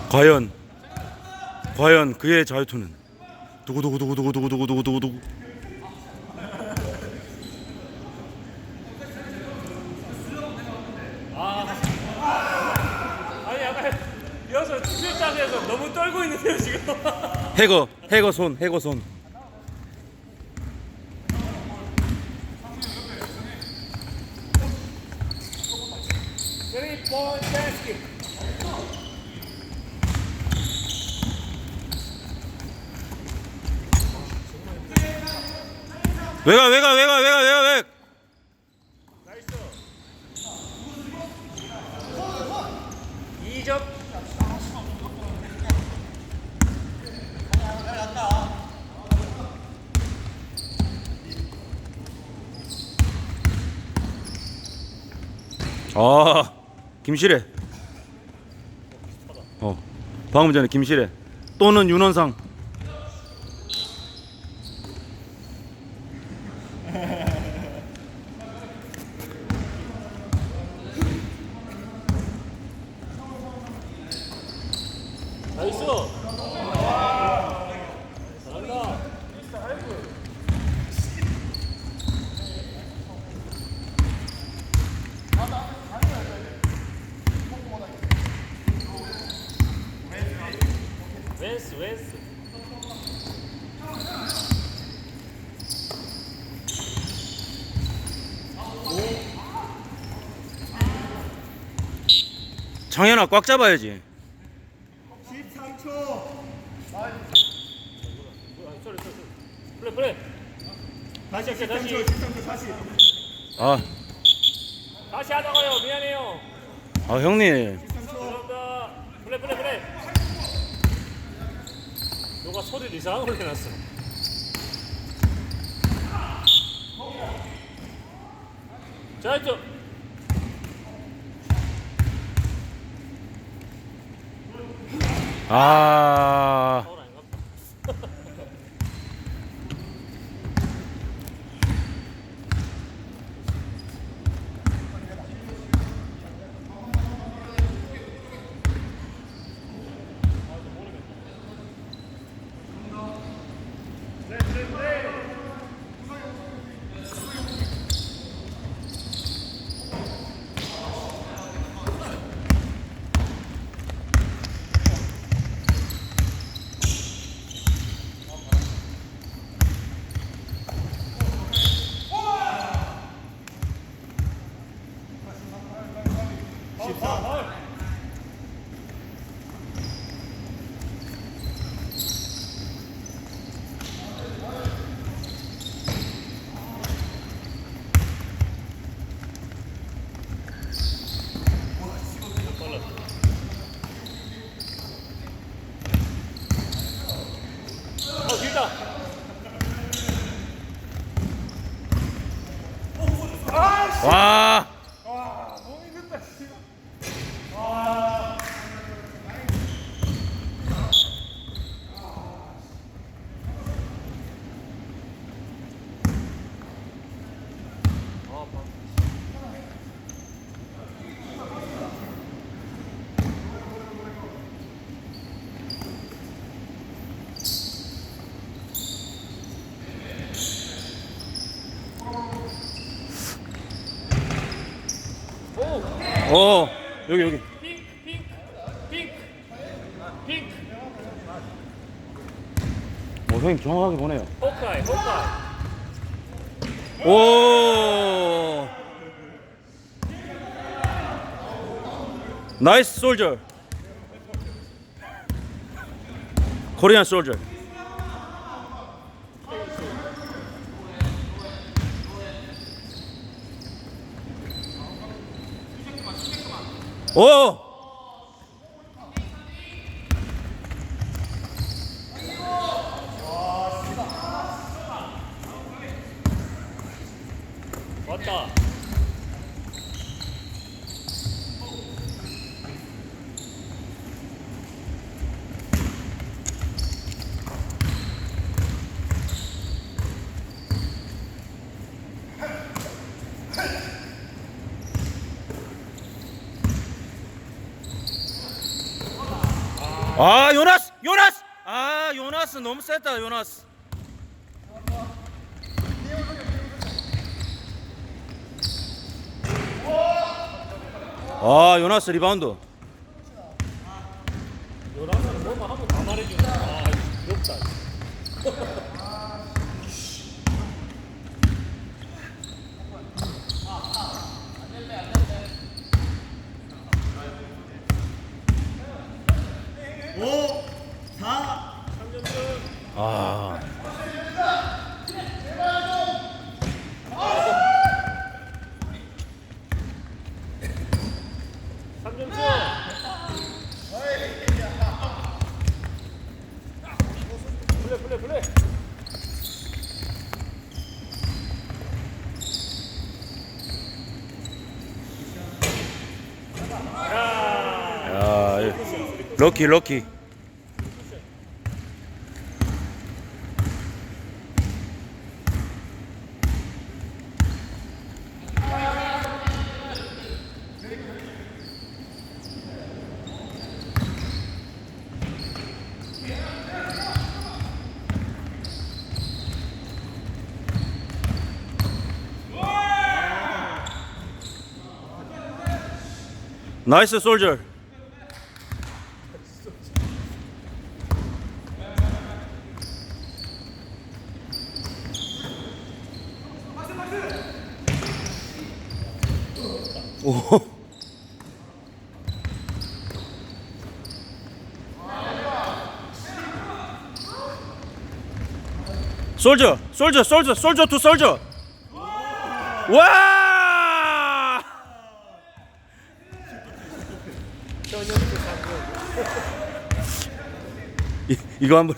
과연 그의 자유투는 두구두구두구두구두구두구두구두구. 아니 약간 이어서 투표 자세에서 너무 떨고 있는데요 지금. 해거 손. Three point basket. 외곽. 나이스. 2점. 아, 김실애. 방금 전에 김실애 또는 윤원상. 나이스. 잘한다. 웬스. 장현아 꽉 잡아야지. 13초. 플레이. 다시. 13초 다시. 아, 다시 하다가요. 미안해요. 형님. 13초. 감사합니다. 플레이. 누가 소리를 이상한 걸 해놨어. 자, 이쪽. 아, 파울 아닌가 보다. 길다. 와. 너무 힘들다. 여기. 핑크. 형님 정확하게 보네요. 호크아이. 오. 나이스 솔저. 코리안 솔저. 오. 왔다. 아 요나스 요나스 아 요나스 너무 셌다 요나스. 아 요나스 리바운드. 요나스는 뭐만 하면 다 말해주네. 아 귀엽다. 아 3점슛. 플레이. 야, 럭키. 나이스 솔저. 오. 솔저 투 솔저. 와! 이거 한번.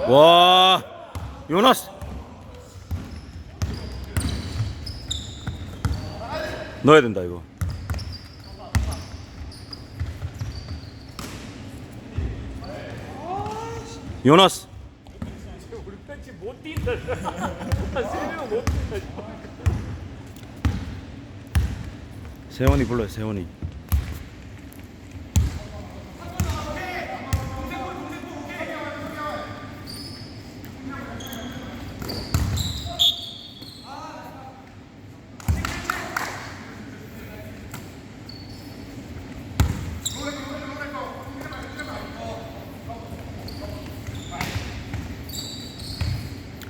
와, 요나스 넣어야 된다 이거. 요나스 우리 벤치 못 뛴다. 한 3명 못 뛴다. 세원이 불러요 세원이.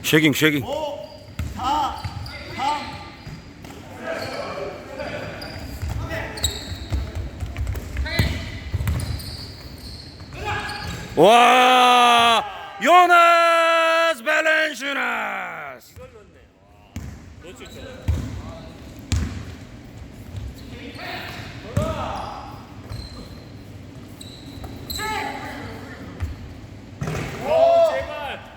쉐깅 5, 4, 3. 와 요나스 밸런슈나스. 이걸 넣네. 와. 놓칠 줄. 오 제발.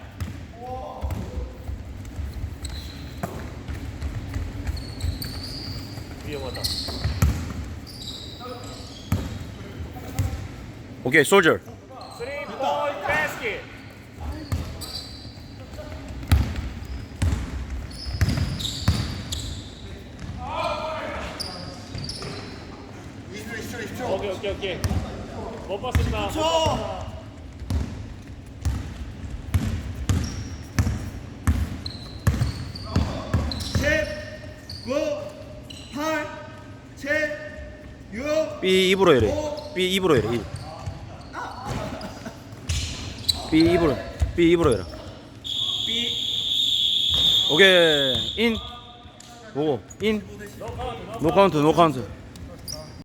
위험하다. 오케이 솔저. 3-point basket. 오케이. 못 봤습니다. 쳐. 9, 8, 7, 6. B 입으로 해래. B 입으로 해래. B 입으로 해라. B. 오케이 인. 보고 인. 노 카운트.